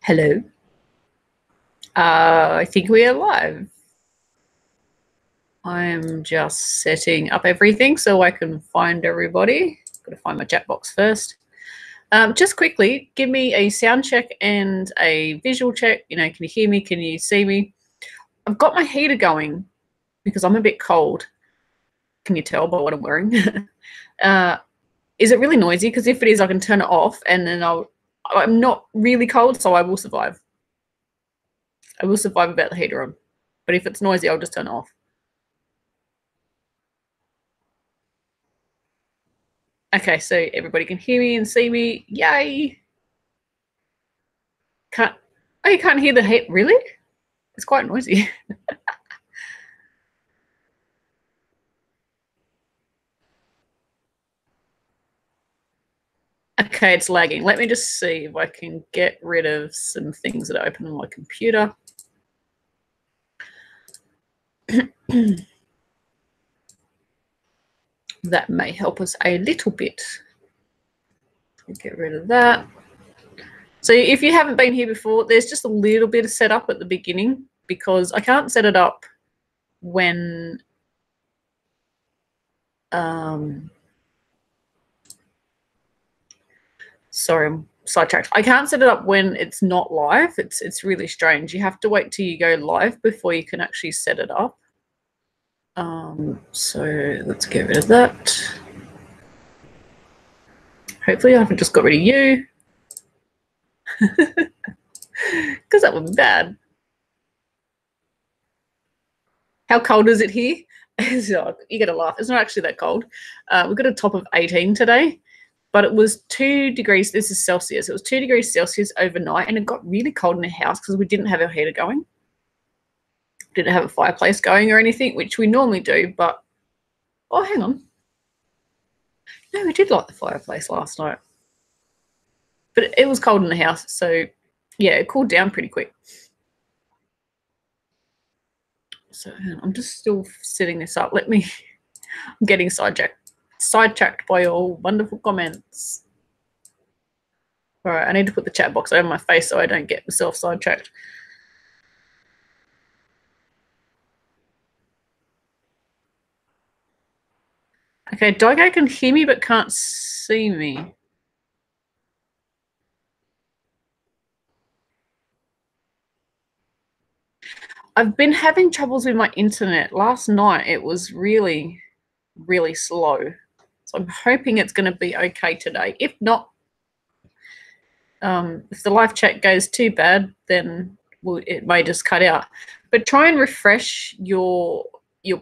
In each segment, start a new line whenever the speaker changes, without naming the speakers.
Hello. I think we are live. I'm just setting up everything so I can find everybody. Got to find my chat box first. Just quickly, give me a sound check and a visual check. You know, can you hear me? Can you see me? I've got my heater going because I'm a bit cold. Can you tell by what I'm wearing? Is it really noisy? Because if it is, I can turn it off and then I'm not really cold, so I will survive. I will survive without the heater on. But if it's noisy, I'll just turn it off. Okay, so everybody can hear me and see me. Yay! Oh, you can't hear the heat? Really? It's quite noisy. Okay, it's lagging. Let me just see if I can get rid of some things that are open on my computer. That may help us a little bit. Get rid of that. So if you haven't been here before, there's just a little bit of setup at the beginning because I can't set it up when sorry, I'm sidetracked. I can't set it up when it's not live. It's really strange. You have to wait till you go live before you can actually set it up. So let's get rid of that. Hopefully I haven't just got rid of you. Because that would be bad. How cold is it here? You get a laugh. It's not actually that cold. We've got a top of 18 today, but it was 2 degrees. This is Celsius. It was 2 degrees Celsius overnight, and it got really cold in the house because we didn't have our heater going. Didn't have a fireplace going or anything, which we normally do, but oh, hang on. No, we did light the fireplace last night. But it was cold in the house, so yeah, it cooled down pretty quick. So I'm just still setting this up. I'm getting sidetracked by your wonderful comments. All right, I need to put the chat box over my face so I don't get myself sidetracked. Okay, Daigo can hear me but can't see me. I've been having troubles with my internet. Last night it was really, really slow. So I'm hoping it's going to be okay today. If not, if the live chat goes too bad, then it may just cut out. But try and refresh your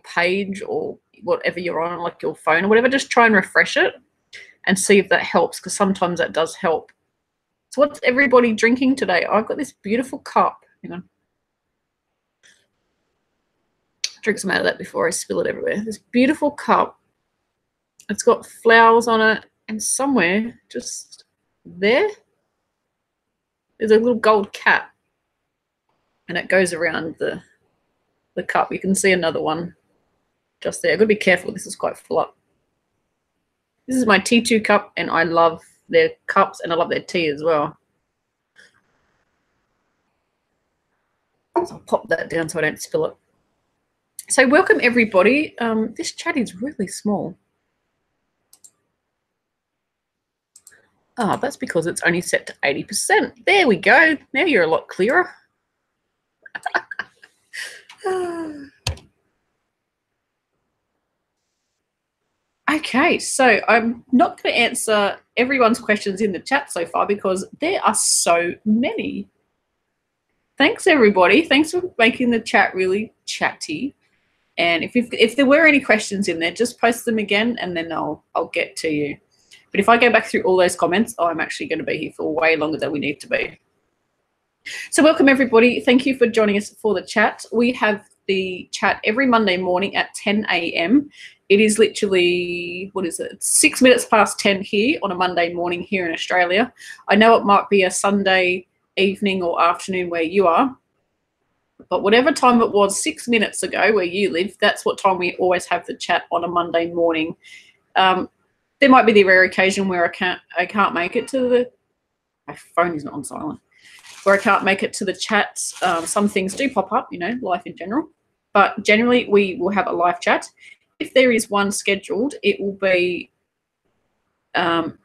page or whatever you're on, like your phone or whatever. Just try and refresh it and see if that helps, because sometimes that does help. So what's everybody drinking today? I've got this beautiful cup. Hang on. Drink some out of that before I spill it everywhere. This beautiful cup. It's got flowers on it, and somewhere just there's a little gold cap, and it goes around the cup. You can see another one just there. I've got to be careful. This is quite full up. This is my T2 cup, and I love their cups, and I love their tea as well. So I'll pop that down so I don't spill it. So welcome everybody. This chat is really small. Oh, that's because it's only set to 80%. There we go. Now you're a lot clearer. Okay, so I'm not going to answer everyone's questions in the chat so far because there are so many. Thanks, everybody. Thanks for making the chat really chatty. And if there were any questions in there, just post them again and then I'll get to you. But if I go back through all those comments, I'm actually going to be here for way longer than we need to be. So welcome, everybody. Thank you for joining us for the chat. We have the chat every Monday morning at 10 a.m. It is literally, what is it? It's 6 minutes past 10 here on a Monday morning here in Australia. I know it might be a Sunday evening or afternoon where you are, but whatever time it was 6 minutes ago where you live, that's what time we always have the chat on a Monday morning. There might be the rare occasion where I can't make it to my phone is not on silent. where I can't make it to the chats. Some things do pop up, you know, life in general. But generally, we will have a live chat. If there is one scheduled, it will be I'm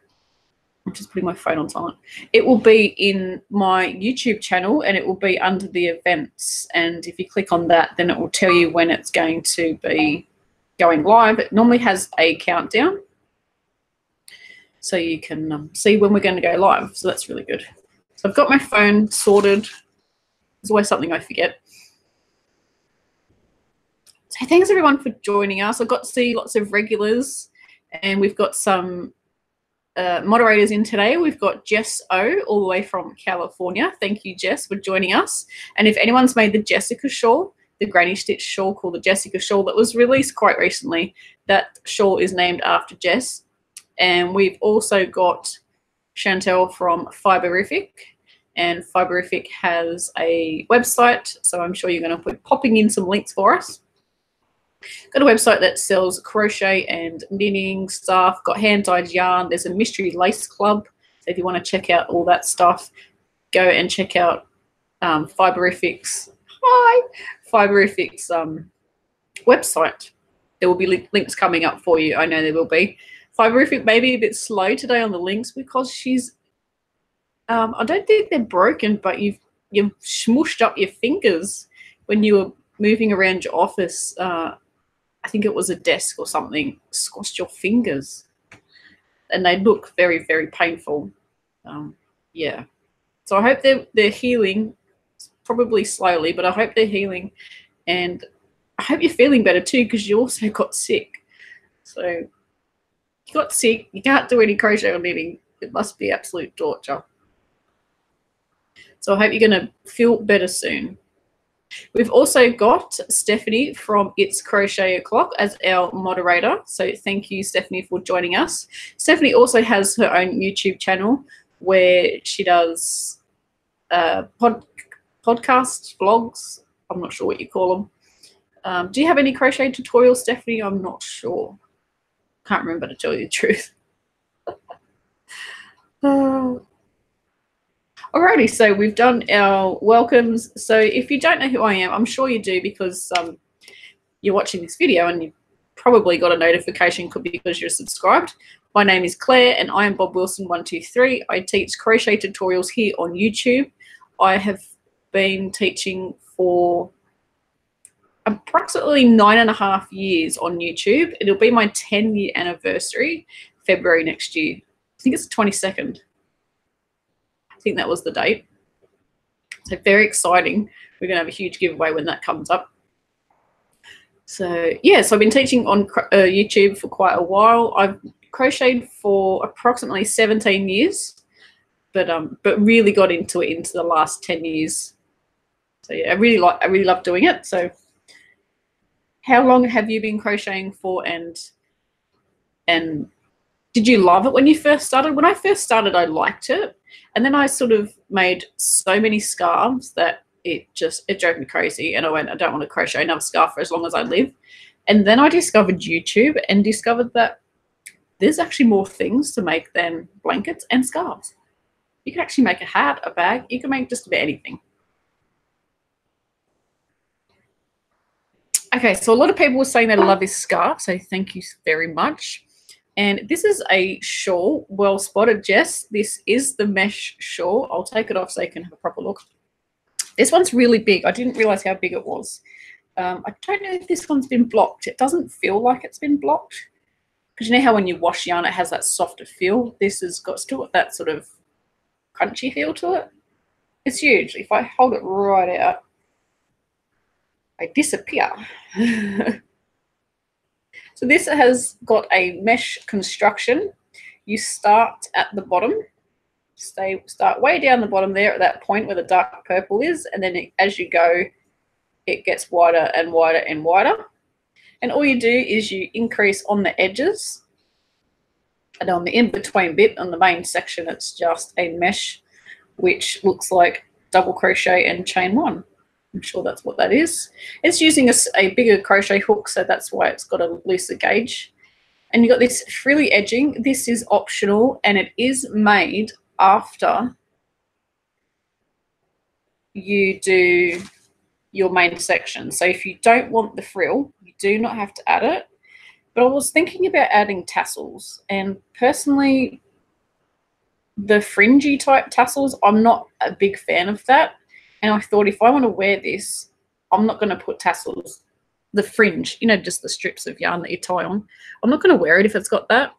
just putting my phone on silent. It will be in my YouTube channel, and it will be under the events. And if you click on that, then it will tell you when it's going to be going live. It normally has a countdown, so you can see when we're going to go live. So that's really good. So I've got my phone sorted. There's always something I forget. So thanks everyone for joining us. I've got to see lots of regulars, and we've got some moderators in today. We've got Jess O all the way from California. Thank you, Jess, for joining us. And if anyone's made the Jessica shawl, the granny stitch shawl called the Jessica shawl that was released quite recently, that shawl is named after Jess. And we've also got Chantel from Fiberific, and Fiberific has a website, so I'm sure you're going to be popping in some links for us. Got a website that sells crochet and knitting stuff, got hand-dyed yarn. There's a mystery lace club. So if you want to check out all that stuff, go and check out Fiberific's website. There will be links coming up for you. I know there will be. Fiberific may be a bit slow today on the links because she's I don't think they're broken, but you've smooshed up your fingers when you were moving around your office. I think it was a desk or something, squashed your fingers, and they look very, very painful. Yeah, so I hope they're healing, probably slowly, but I hope they're healing, and I hope you're feeling better too, because you also got sick. So you got sick, you can't do any crochet or knitting. It must be absolute torture. So I hope you're going to feel better soon. We've also got Stephanie from It's Crochet O'Clock as our moderator. So thank you, Stephanie, for joining us. Stephanie also has her own YouTube channel where she does podcasts, vlogs. I'm not sure what you call them. Do you have any crochet tutorials, Stephanie? I'm not sure. Can't remember, to tell you the truth. Alrighty, so we've done our welcomes. So if you don't know who I am, I'm sure you do, because you're watching this video and you probably got a notification, could be because you're subscribed. My name is Claire and I am Bob Wilson 123. I teach crochet tutorials here on YouTube. I have been teaching for approximately 9.5 years on YouTube. It'll be my 10-year anniversary, February next year. I think it's the 22nd. I think that was the date. So very exciting. We're going to have a huge giveaway when that comes up. So yeah, so I've been teaching on YouTube for quite a while. I've crocheted for approximately 17 years, but really got into it into the last 10 years. So yeah, I really love doing it. So how long have you been crocheting for, and did you love it when you first started? When I first started, I liked it. And then I sort of made so many scarves that it drove me crazy. And I went, I don't want to crochet another scarf for as long as I live. And then I discovered YouTube and discovered that there's actually more things to make than blankets and scarves. You can actually make a hat, a bag. You can make just about anything. Okay, so a lot of people were saying they love this scarf, so thank you very much. And this is a shawl. Well spotted, Jess. This is the mesh shawl. I'll take it off so you can have a proper look. This one's really big. I didn't realize how big it was. I don't know if this one's been blocked. It doesn't feel like it's been blocked, because you know how when you wash yarn it has that softer feel. This has got still that sort of crunchy feel to it. It's huge. If I hold it right out, I disappear. So this has got a mesh construction. You start at the bottom, start way down the bottom there at that point where the dark purple is, and then as you go, it gets wider and wider and wider. And all you do is you increase on the edges, and on the in-between bit, on the main section, it's just a mesh, which looks like double crochet and chain one. I'm sure that's what that is. It's using a bigger crochet hook, so that's why it's got a looser gauge. And you've got this frilly edging. This is optional, and it is made after you do your main section. So if you don't want the frill, you do not have to add it. But I was thinking about adding tassels, and personally, the fringy type tassels, I'm not a big fan of that. And I thought if I want to wear this, I'm not going to put tassels, the fringe, you know, just the strips of yarn that you tie on. I'm not going to wear it if it's got that.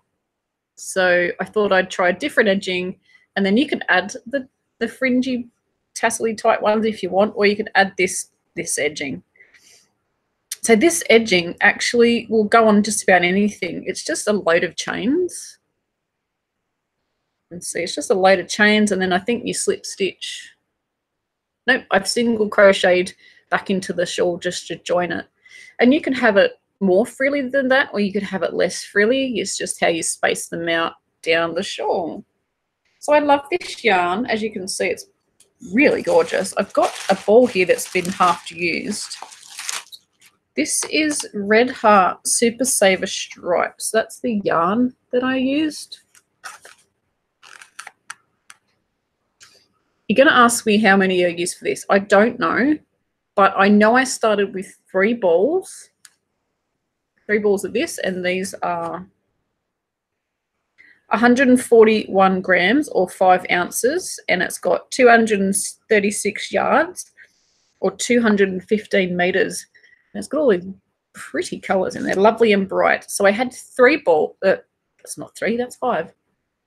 So I thought I'd try different edging, and then you can add the fringy tassel-y type ones if you want, or you can add this edging. So this edging actually will go on just about anything. It's just a load of chains. And see, it's just a load of chains, and then I think you slip stitch. Nope, I've single crocheted back into the shawl just to join it. And you can have it more frilly than that, or you could have it less frilly. It's just how you space them out down the shawl. So I love this yarn. As you can see, it's really gorgeous. I've got a ball here that's been half used. This is Red Heart Super Saver Stripes. That's the yarn that I used. You're going to ask me how many I used for this. I don't know, but I know I started with 3 balls. 3 balls of this, and these are 141 grams or 5 ounces, and it's got 236 yards or 215 meters. And it's got all these pretty colors in there, lovely and bright. So I had 3 balls. That's not 3, that's 5.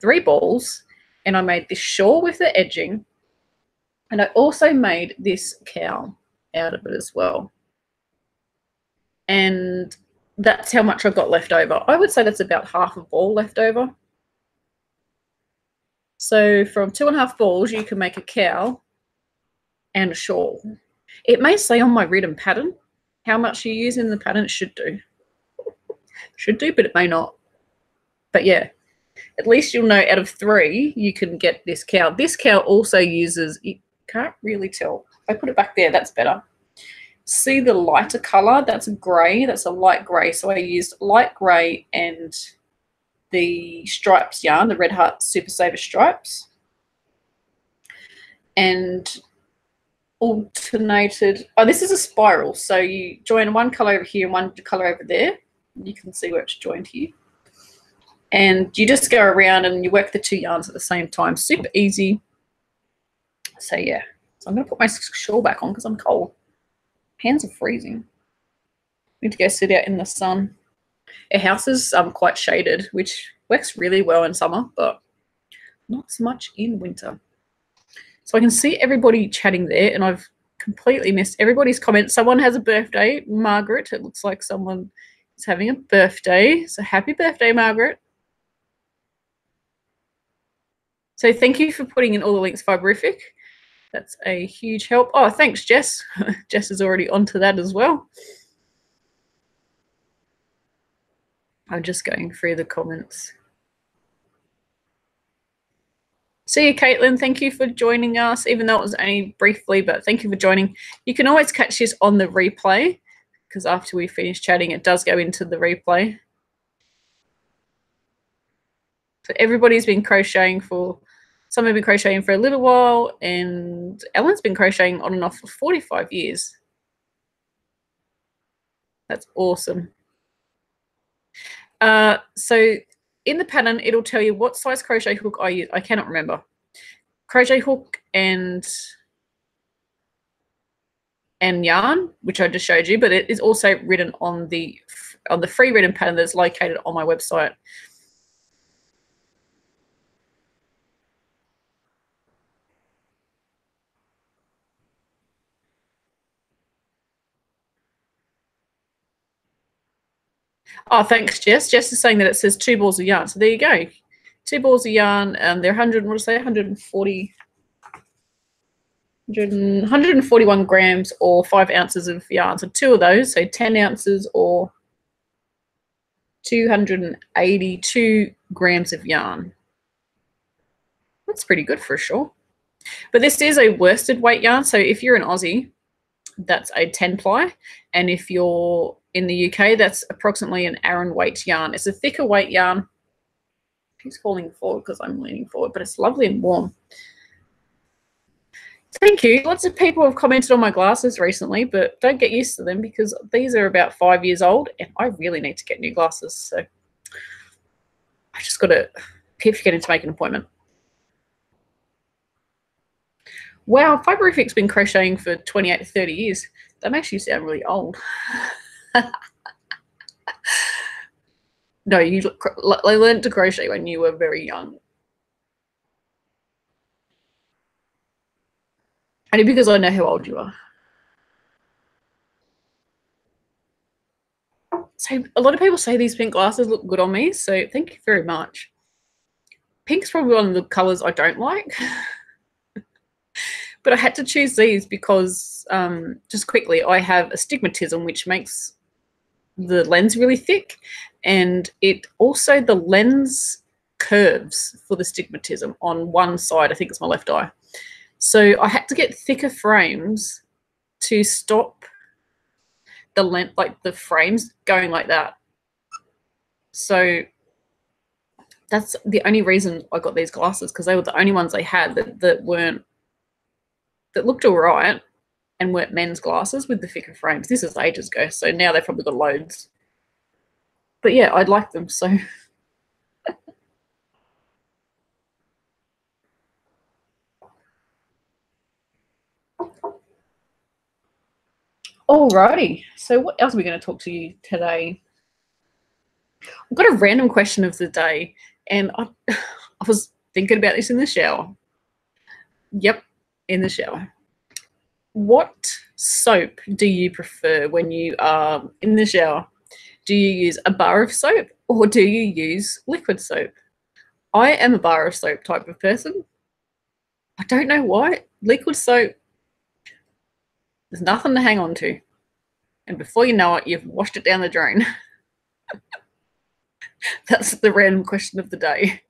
3 balls, and I made this shawl with the edging, and I also made this cowl out of it as well. And that's how much I've got left over. I would say that's about half a ball left over. So from 2.5 balls, you can make a cowl and a shawl. It may say on my written pattern how much you use in the pattern. It should do. Should do, but it may not. But yeah, at least you'll know out of 3, you can get this cowl. This cowl also uses, you can't really tell. If I put it back there, that's better. See the lighter color? That's grey. That's a light grey. So I used light grey and the stripes yarn, the Red Heart Super Saver Stripes, and alternated. Oh, this is a spiral. So you join one color over here and one color over there. You can see where it's joined here. And you just go around and you work the 2 yarns at the same time. Super easy. So yeah. So I'm going to put my shawl back on because I'm cold. Hands are freezing. Need to go sit out in the sun. Our house is quite shaded, which works really well in summer, but not so much in winter. So I can see everybody chatting there, and I've completely missed everybody's comments. Someone has a birthday, Margaret. It looks like someone is having a birthday. So happy birthday, Margaret. So thank you for putting in all the links, Fiberific. That's a huge help. Oh, thanks, Jess. Jess is already onto that as well. I'm just going through the comments. See you, Caitlin. Thank you for joining us, even though it was only briefly, but thank you for joining. You can always catch this on the replay, because after we finish chatting, it does go into the replay. So everybody's been crocheting for, some have been crocheting for a little while, and Ellen's been crocheting on and off for 45 years. That's awesome. So in the pattern, it'll tell you what size crochet hook I use. I cannot remember. Crochet hook and yarn, which I just showed you, but it is also written on the free written pattern that's located on my website. Oh, thanks, Jess. Jess is saying that it says 2 balls of yarn. So there you go. 2 balls of yarn. They're 141 grams or 5 ounces of yarn. So 2 of those, so 10 ounces or 282 grams of yarn. That's pretty good for sure. But this is a worsted weight yarn. So if you're an Aussie, that's a 10 ply. And if you're in the UK, that's approximately an Aran weight yarn. It's a thicker weight yarn. It's falling forward because I'm leaning forward, but it's lovely and warm. Thank you. Lots of people have commented on my glasses recently, but don't get used to them because these are about 5 years old and I really need to get new glasses. So I just got to keep forgetting to make an appointment. Wow, Fiberific's been crocheting for 28 to 30 years. That makes you sound really old. No, you learned to crochet when you were very young. Only because I know how old you are. So a lot of people say these pink glasses look good on me, so thank you very much. Pink's probably one of the colors I don't like. But I had to choose these because, just quickly, I have astigmatism, which makes the lens really thick, and it also, the lens curves for the astigmatism on one side. I think it's my left eye. So I had to get thicker frames to stop the length, like the frames going like that. So that's the only reason I got these glasses, because they were the only ones they had that looked all right and weren't men's glasses with the thicker frames. This is ages ago, so now they've probably got loads. But yeah, I'd like them, so. Alrighty, so what else are we going to talk to you today? I've got a random question of the day, and I was thinking about this in the shower. Yep, in the shower. What soap do you prefer when you are in the shower? Do you use a bar of soap or do you use liquid soap? I am a bar of soap type of person. I don't know why. Liquid soap, there's nothing to hang on to. And before you know it, you've washed it down the drain. That's the random question of the day.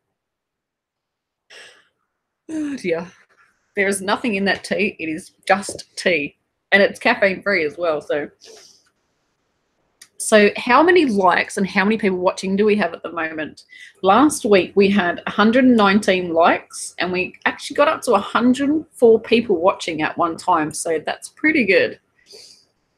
Oh dear. There is nothing in that tea. It is just tea. And it's caffeine free as well. So how many likes and how many people watching do we have at the moment? Last week we had 119 likes and we actually got up to 104 people watching at one time. So that's pretty good.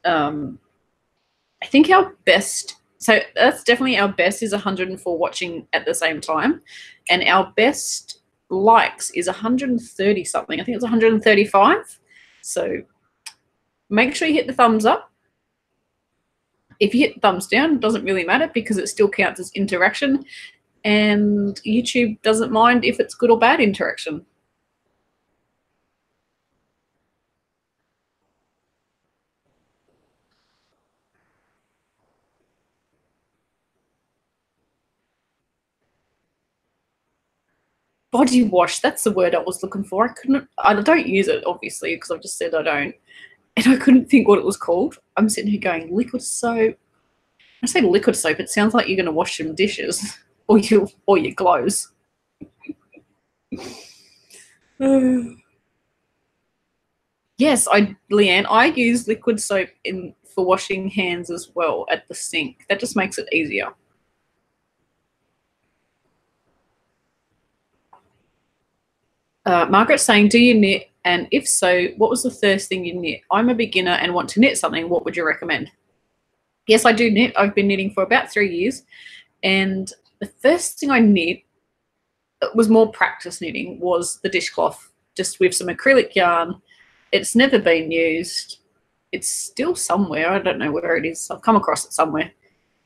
I think our best, so that's definitely our best, is 104 watching at the same time. And our best likes is 130 something. I think it's 135. So make sure you hit the thumbs up. If you hit thumbs down, it doesn't really matter because it still counts as interaction, and YouTube doesn't mind if it's good or bad interaction. Body wash, that's the word I was looking for. I don't use it, obviously, because I've just said I don't. And I couldn't think what it was called. I'm sitting here going, liquid soap. I say liquid soap, it sounds like you're going to wash some dishes or your clothes. Yes, Leanne, I use liquid soap for washing hands as well at the sink. That just makes it easier. Margaret's saying, do you knit? And if so, what was the first thing you knit? I'm a beginner and want to knit something. What would you recommend? Yes, I do knit. I've been knitting for about 3 years. And the first thing I knit, it was more practice knitting, was the dishcloth, just with some acrylic yarn. It's never been used. It's still somewhere. I don't know where it is. I've come across it somewhere.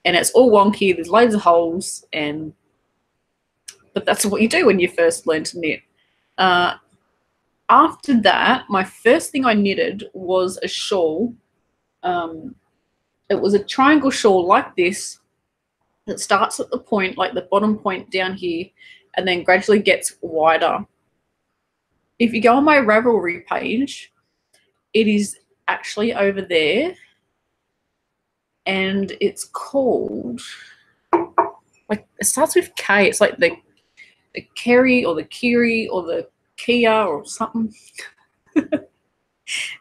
And it's all wonky. There's loads of holes. But that's what you do when you first learn to knit. After that, my first thing I knitted was a shawl. It was a triangle shawl like this that starts at the point, like the bottom point down here, and then gradually gets wider. If you go on my Ravelry page, it is actually over there, and it's called, like, it starts with K. It's like the Kerry or the Kiri or the Kia or something.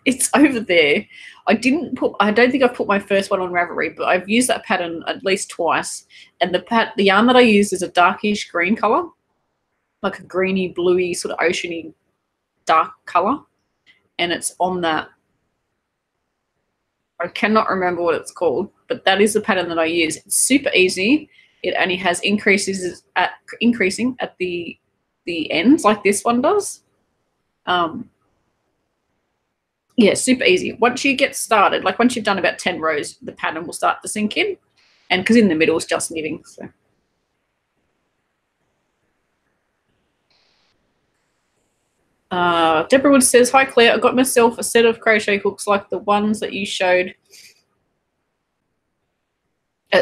It's over there. I don't think I've put my first one on Ravelry, but I've used that pattern at least twice. And the yarn that I used is a darkish green color, like a greeny, bluey, sort of oceany dark color. and it's on that. I cannot remember what it's called, but that is the pattern that I use. It's super easy. It only has increasing at the ends like this one does. Yeah, super easy. Once you get started, like once you've done about 10 rows, the pattern will start to sink in. And because in the middle is just knitting. So. Deborah Wood says, hi Claire, I got myself a set of crochet hooks like the ones that you showed.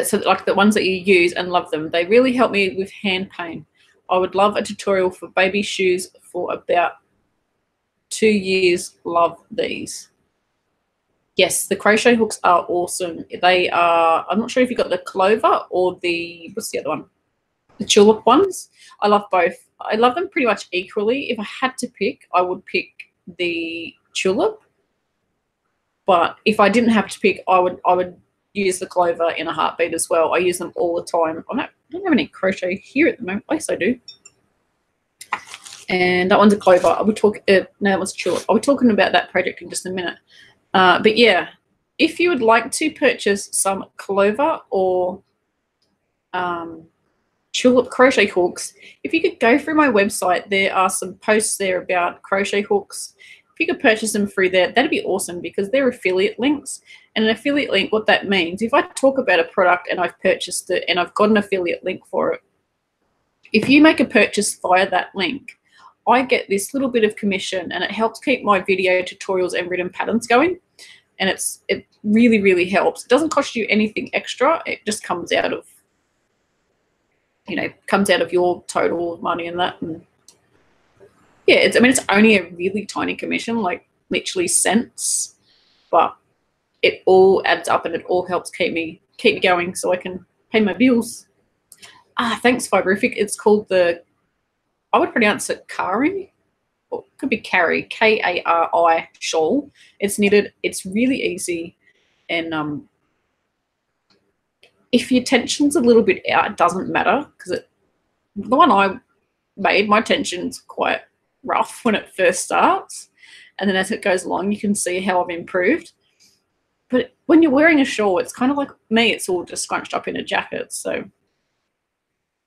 So like the ones that you use, and love them. They really help me with hand pain. I would love a tutorial for baby shoes for about 2 years. Love these. Yes, the crochet hooks are awesome. They are, I'm not sure if you got the clover or the, what's the other one? The tulip ones. I love both. I love them pretty much equally. If I had to pick, I would pick the tulip. But if I didn't have to pick, I would use the clover in a heartbeat as well. I use them all the time. I don't have any crochet here at the moment. Yes, I do. And that one's a clover. I will talk. No, that was a tulip. I'll be talking about that project in just a minute. But yeah, if you would like to purchase some clover or tulip crochet hooks, if you could go through my website, there are some posts there about crochet hooks. If you could purchase them through there, that'd be awesome because they're affiliate links. And an affiliate link, what that means, if I talk about a product and I've purchased it and I've got an affiliate link for it, if you make a purchase via that link, I get this little bit of commission, and it helps keep my video tutorials and written patterns going. And it really, really helps. It doesn't cost you anything extra. It just comes out of, comes out of your total money and that. And yeah, it's only a really tiny commission, like literally cents, but it all adds up and it all helps keep me going so I can pay my bills. Thanks, Fiberific. It's called I would pronounce it Kari, or it could be Carry, Kari shawl. It's knitted. It's really easy, and if your tension's a little bit out, it doesn't matter because the one I made, my tension's quite rough when it first starts, and then as it goes along, you can see how I've improved. But when you're wearing a shawl, it's kind of like me. It's all just scrunched up in a jacket, so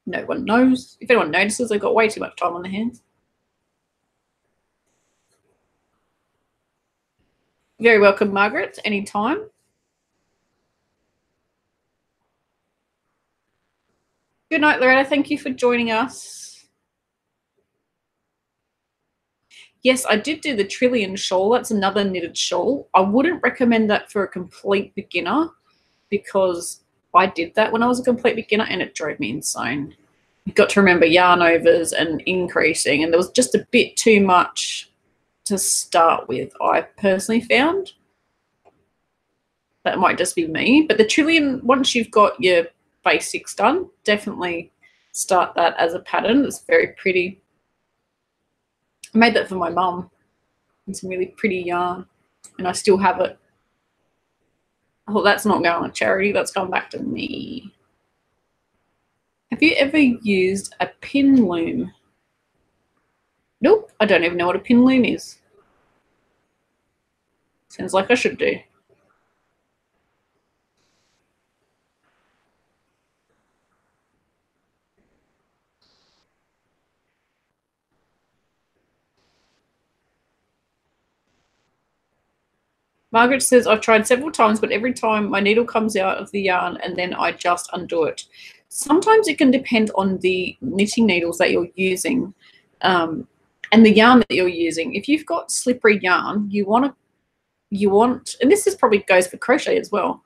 no one knows. If anyone notices, they've got way too much time on their hands. Very welcome, Margaret, anytime. Good night, Loretta. Thank you for joining us. Yes, I did do the Trillion shawl. That's another knitted shawl. I wouldn't recommend that for a complete beginner because I did that when I was a complete beginner and it drove me insane. You've got to remember yarn overs and increasing, and there was just a bit too much to start with, I personally found. That might just be me. But the Trillion, once you've got your basics done, definitely start that as a pattern. It's very pretty. I made that for my mum in some really pretty yarn, and I still have it. Oh, that's not going to charity. That's going back to me. Have you ever used a pin loom? Nope, I don't even know what a pin loom is. Sounds like I should do. Margaret says, I've tried several times, but every time my needle comes out of the yarn and then I just undo it. Sometimes it can depend on the knitting needles that you're using and the yarn that you're using. If you've got slippery yarn, you want, and this is probably goes for crochet as well.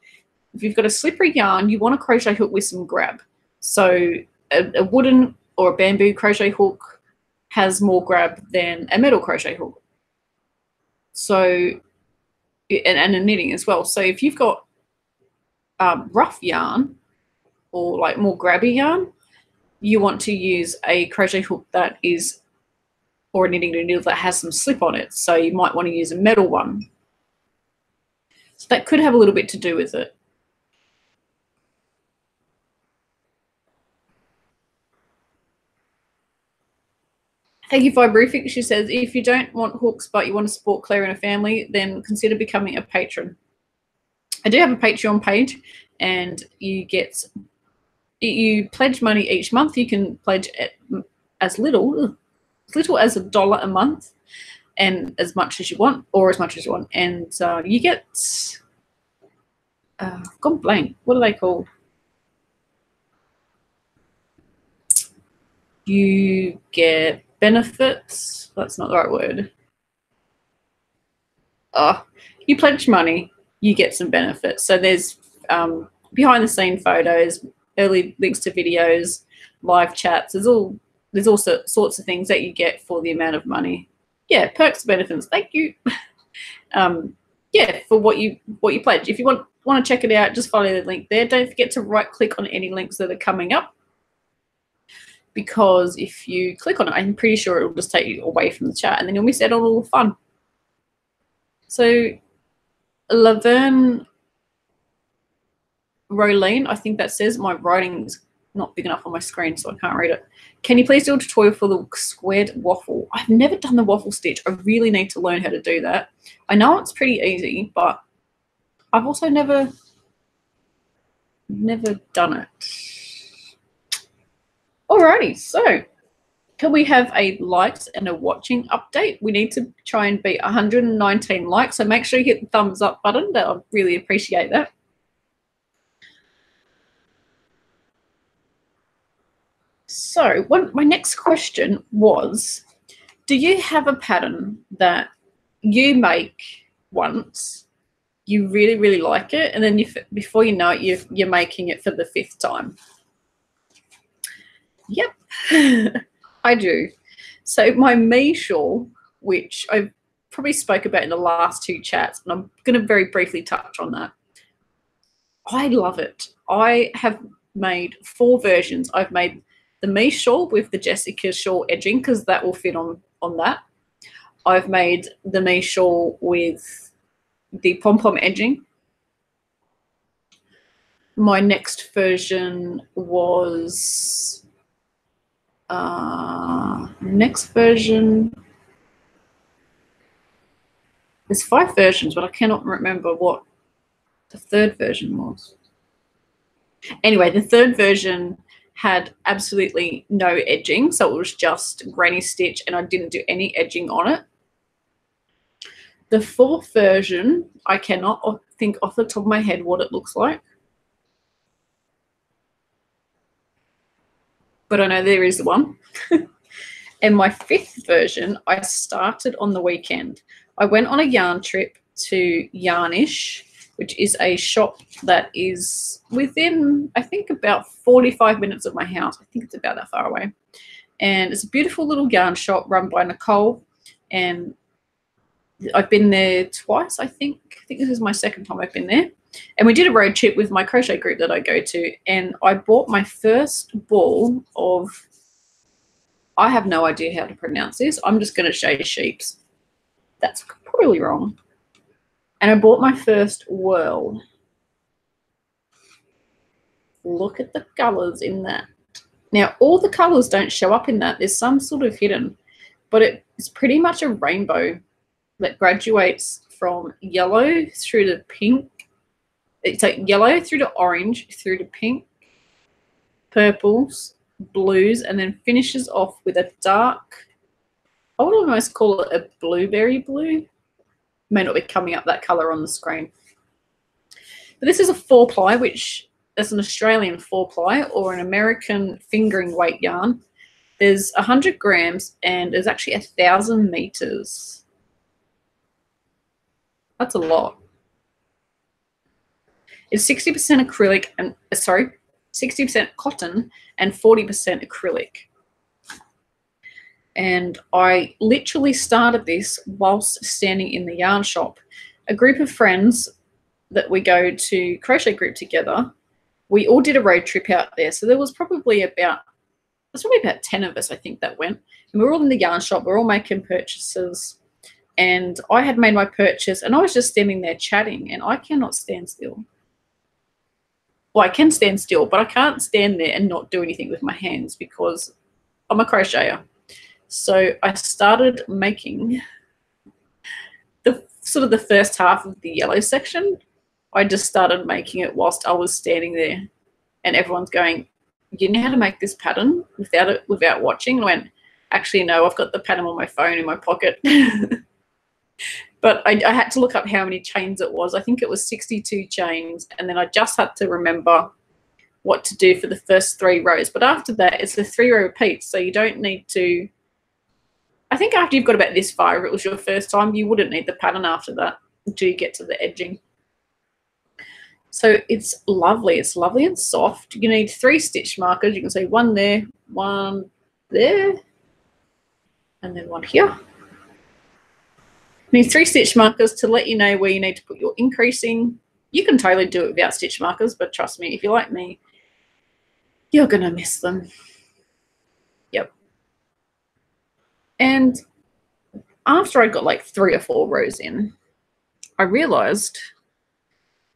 If you've got a slippery yarn, you want a crochet hook with some grab. So a wooden or a bamboo crochet hook has more grab than a metal crochet hook. So, and a knitting as well. So if you've got rough yarn or like more grabby yarn, you want to use a crochet hook that is, or a knitting needle that has some slip on it. So you might want to use a metal one. So that could have a little bit to do with it. Thank you, Vibrific. She says, if you don't want hooks but you want to support Claire and her family, then consider becoming a patron. I do have a Patreon page, and you pledge money each month. You can pledge as little as $1 a month, and as much as you want, or as much as you want, and you get I've gone blank. What are they called? You get benefits. That's not the right word. You pledge money, you get some benefits. So there's behind the scene photos, early links to videos, live chats. There's also sorts of things that you get for the amount of money. Yeah, perks, benefits. Thank you. Yeah, for what you pledge. If you want to check it out, just follow the link there. Don't forget to right click on any links that are coming up, because if you click on it, I'm pretty sure it will just take you away from the chat, and then you'll miss out on all the fun. So Laverne Rolene, I think that says, my writing's not big enough on my screen, so I can't read it. Can you please do a tutorial for the squared waffle? I've never done the waffle stitch. I really need to learn how to do that. I know it's pretty easy, but I've also never done it. Alrighty, so can we have a likes and a watching update? We need to try and beat 119 likes, so make sure you hit the thumbs up button. I'd really appreciate that. So my next question was, do you have a pattern that you make once, you really, really like it, and then before you know it, you're making it for the 5th time? Yep, I do. So my me shawl, which I probably spoke about in the last 2 chats, and I'm going to very briefly touch on that. I love it. I have made 4 versions. I've made the me shawl with the Jessica shawl edging, because that will fit on that. I've made the me shawl with the pom-pom edging. My next version was there's 5 versions, but I cannot remember what the 3rd version was. Anyway, the 3rd version had absolutely no edging, so it was just granny stitch, and I didn't do any edging on it. The 4th version, I cannot think off the top of my head what it looks like, but I know there is one. And my 5th version, I started on the weekend. I went on a yarn trip to Yarnish, which is a shop that is within, I think, about 45 minutes of my house. I think it's about that far away. And it's a beautiful little yarn shop run by Nicole. And I've been there twice, I think. I think this is my 2nd time I've been there. And we did a road trip with my crochet group that I go to. And I bought my first ball of, I have no idea how to pronounce this. I'm just going to say sheeps. That's probably wrong. And I bought my first whirl. Look at the colours in that. Now, all the colours don't show up in that. There's some sort of hidden, but it's pretty much a rainbow that graduates from yellow through to pink. It's like yellow through to orange, through to pink, purples, blues, and then finishes off with a dark, I would almost call it a blueberry blue. May not be coming up that colour on the screen. But this is a 4-ply, which is an Australian 4-ply or an American fingering weight yarn. There's 100 grams and there's actually 1,000 meters. That's a lot. It's 60% acrylic and 60% cotton and 40% acrylic. And I literally started this whilst standing in the yarn shop. A group of friends that we go to crochet group together, we all did a road trip out there. So there was probably about 10 of us, I think, that went. And we were all in the yarn shop. We were all making purchases. And I had made my purchase and I was just standing there chatting, and I cannot stand still. Well, I can stand still, but I can't stand there and not do anything with my hands because I'm a crocheter. So I started making the sort of the first half of the yellow section. I just started making it whilst I was standing there, and everyone's going, "You know how to make this pattern without watching?" And I went, "Actually, no, I've got the pattern on my phone in my pocket." But I had to look up how many chains it was. I think it was 62 chains, and then I just had to remember what to do for the first 3 rows. But after that, it's a 3-row repeat, so you don't need to. I think after you've got about this far, if it was your first time, you wouldn't need the pattern after that until you get to the edging. So it's lovely. It's lovely and soft. You need 3 stitch markers. You can see 1 there, 1 there, and then 1 here. You need 3 stitch markers to let you know where you need to put your increasing. You can totally do it without stitch markers, but trust me, if you're like me, you're going to miss them. Yep. And after I got like 3 or 4 rows in, I realized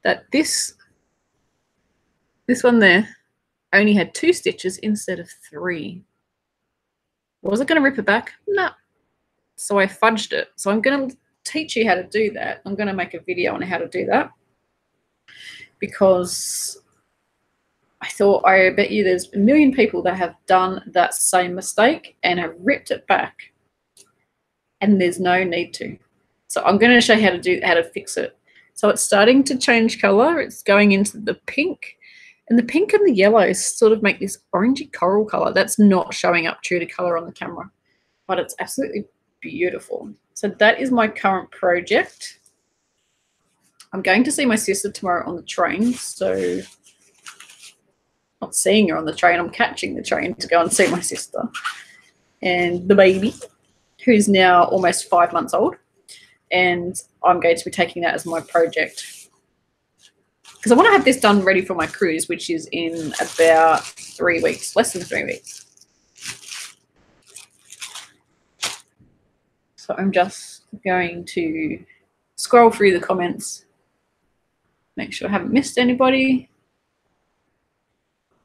that this one there only had 2 stitches instead of 3. Was I going to rip it back? No. So I fudged it. So I'm going to teach you how to do that. I'm going to make a video on how to do that, because I thought, I bet you there's a million people that have done that same mistake and have ripped it back, and there's no need to. So I'm going to show you how to fix it. So it's starting to change color. It's going into the pink, and the pink and the yellow sort of make this orangey coral color. That's not showing up true to color on the camera, but it's absolutely beautiful. So that is my current project. I'm going to see my sister tomorrow on the train. So not seeing her on the train, I'm catching the train to go and see my sister and the baby, who's now almost 5 months old. And I'm going to be taking that as my project, because I want to have this done ready for my cruise, which is in about 3 weeks, less than 3 weeks. So I'm just going to scroll through the comments, make sure I haven't missed anybody.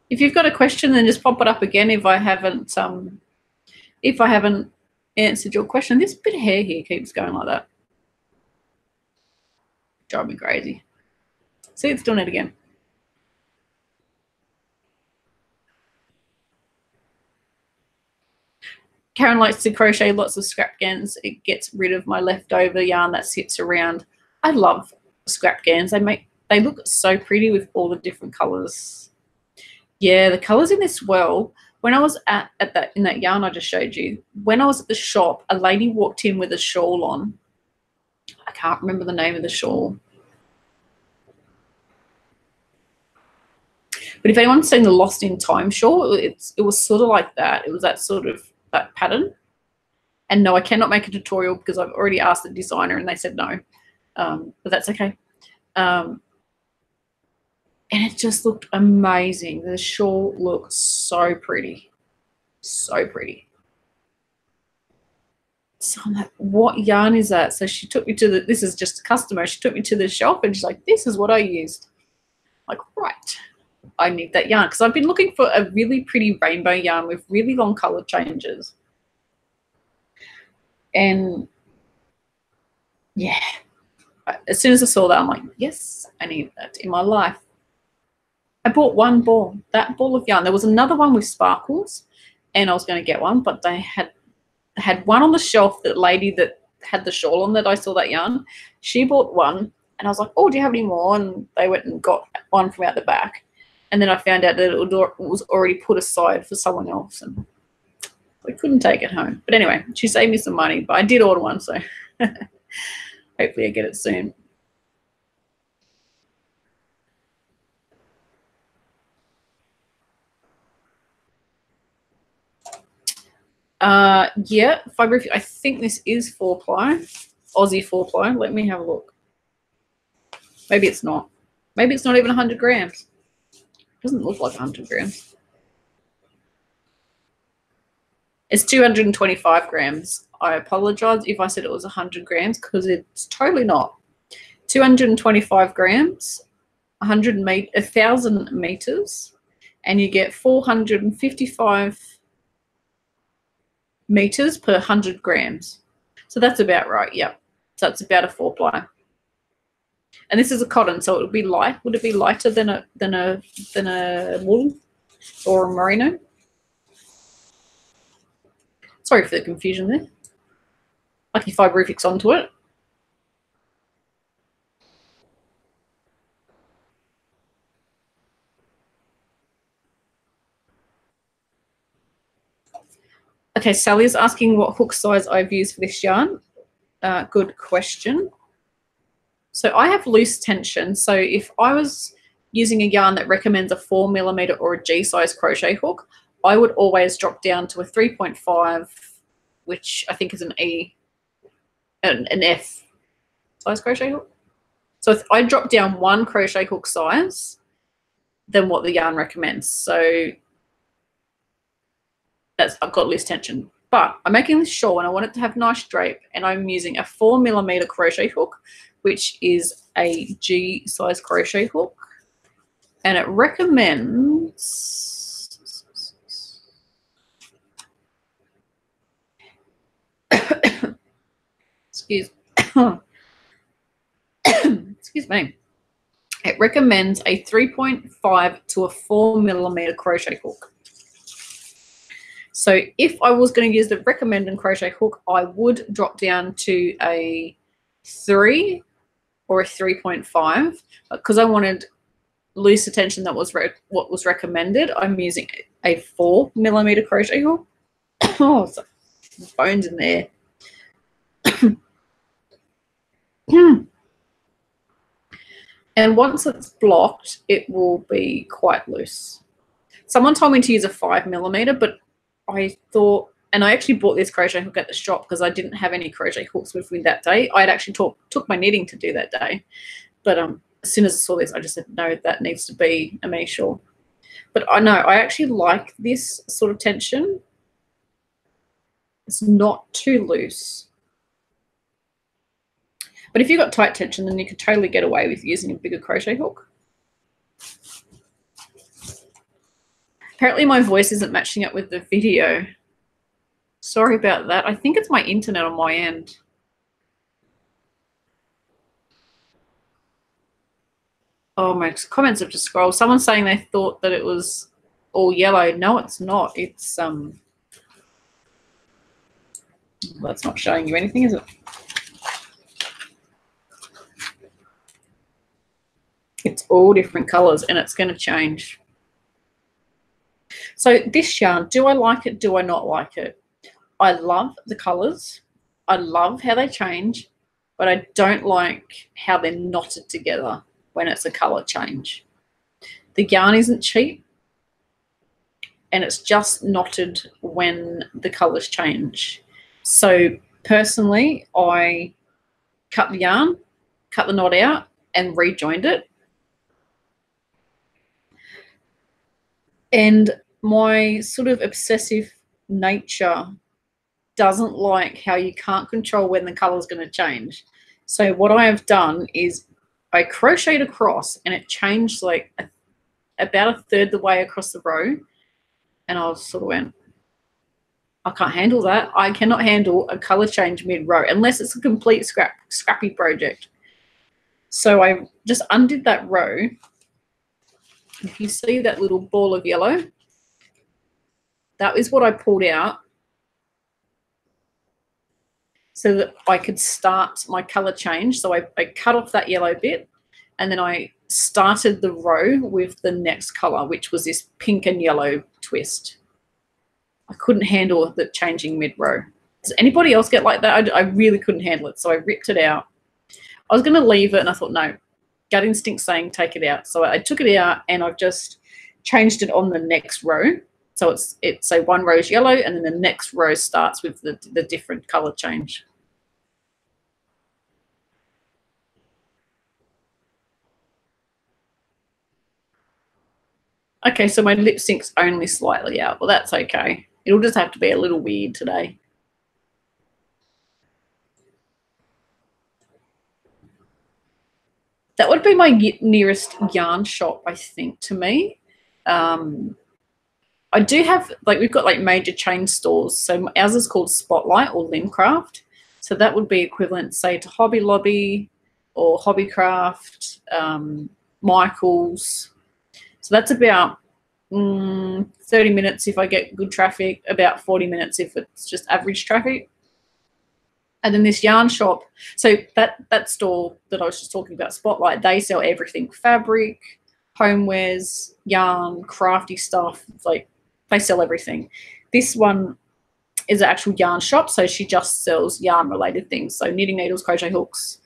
If you've got a question, then just pop it up again if I haven't answered your question. This bit of hair here keeps going like that. Drive me crazy. See, it's doing it again. Karen likes to crochet lots of scrap gans. It gets rid of my leftover yarn that sits around. I love scrap gans. They look so pretty with all the different colors. Yeah, the colors in this well. When I was in that yarn I just showed you, when I was at the shop, a lady walked in with a shawl on. I can't remember the name of the shawl. But if anyone's seen the Lost in Time shawl, it was sort of like that. It was that sort of that pattern. And no, I cannot make a tutorial because I've already asked the designer and they said no. But that's okay. And it just looked amazing. The shawl looked so pretty. So pretty. So I'm like, what yarn is that? So she took me to this is just a customer. She took me to the shop and she's like, this is what I used. I'm like, right. I need that yarn, because I've been looking for a really pretty rainbow yarn with really long color changes. And yeah, as soon as I saw that, I'm like, yes, I need that in my life. I bought one ball, that ball of yarn. There was another one with sparkles, and I was going to get one, but they had one on the shelf. That lady that had the shawl on that I saw that yarn, she bought one, and I was like, oh, do you have any more? And they went and got one from out the back. And then I found out that it was already put aside for someone else, and I couldn't take it home. But anyway, she saved me some money, but I did order one, so hopefully I get it soon. Yeah, fiber. I think this is 4-ply, Aussie 4-ply. Let me have a look. Maybe it's not. Maybe it's not even 100 grams. Doesn't look like 100 grams. It's 225 grams. I apologize if I said it was 100 grams, because it's totally not. 225 grams, 1,000 meters, and you get 455 meters per 100 grams. So that's about right, yep. So it's about a 4-ply. And this is a cotton, so it would be light. Would it be lighter than a wool or a merino? Sorry for the confusion there. Lucky Fibrifics onto it. Okay, Sally's asking what hook size I've used for this yarn. Good question. So I have loose tension. So if I was using a yarn that recommends a 4mm or a G size crochet hook, I would always drop down to a 3.5, which I think is an F size crochet hook. So if I drop down one crochet hook size than what the yarn recommends. So that's, I've got loose tension. But I'm making this shawl and I want it to have nice drape, and I'm using a 4mm crochet hook, which is a G size crochet hook, and it recommends excuse me. It recommends a 3.5 to a 4mm crochet hook. So if I was going to use the recommended crochet hook, I would drop down to a 3 or a 3.5, because I wanted looser tension that was what was recommended. I'm using a 4mm crochet hook. Oh, bones in there. And once it's blocked, it will be quite loose. Someone told me to use a 5mm, but I thought, and I actually bought this crochet hook at the shop because I didn't have any crochet hooks with me that day. I had actually took my knitting to do that day. But as soon as I saw this, I just said, no, that needs to be a me shawl. But I know, I actually like this sort of tension. It's not too loose. But if you've got tight tension, then you could totally get away with using a bigger crochet hook. Apparently my voice isn't matching up with the video. Sorry about that. I think it's my internet on my end. Oh, my comments have just scrolled. Someone's saying they thought that it was all yellow. No, it's not. It's well, it's not showing you anything, is it? It's all different colors and it's going to change. So this yarn, do I like it? Do I not like it? I love the colors. I love how they change, but I don't like how they're knotted together when it's a color change. The yarn isn't cheap and it's just knotted when the colors change. So personally, I cut the yarn, cut the knot out and rejoined it. And my sort of obsessive nature doesn't like how you can't control when the color is going to change. So what I have done is I crocheted across and it changed like about a third the way across the row. And I sort of went, I can't handle that. I cannot handle a color change mid-row unless it's a complete scrappy project. So I just undid that row. If you see that little ball of yellow, that is what I pulled out so that I could start my color change. So I cut off that yellow bit and then I started the row with the next color, which was this pink and yellow twist. I couldn't handle the changing mid-row. Does anybody else get like that? I really couldn't handle it, so I ripped it out. I was going to leave it and I thought, no, gut instinct saying take it out. So I took it out and I've just changed it on the next row. So it's so one row is yellow and then the next row starts with the different color change. Okay, so my lip sync's only slightly out. Well, that's okay. It'll just have to be a little weird today. That would be my nearest yarn shop, I think, to me. I I do have, like, we've got like major chain stores. So ours is called Spotlight or Limcraft. So that would be equivalent, say, to Hobby Lobby or Hobbycraft, Michael's. So that's about 30 minutes if I get good traffic, about 40 minutes if it's just average traffic. And then this yarn shop, so that store that I was just talking about, Spotlight, they sell everything: fabric, homewares, yarn, crafty stuff. It's like they sell everything. This one is an actual yarn shop, so she just sells yarn related things, so knitting needles, crochet hooks,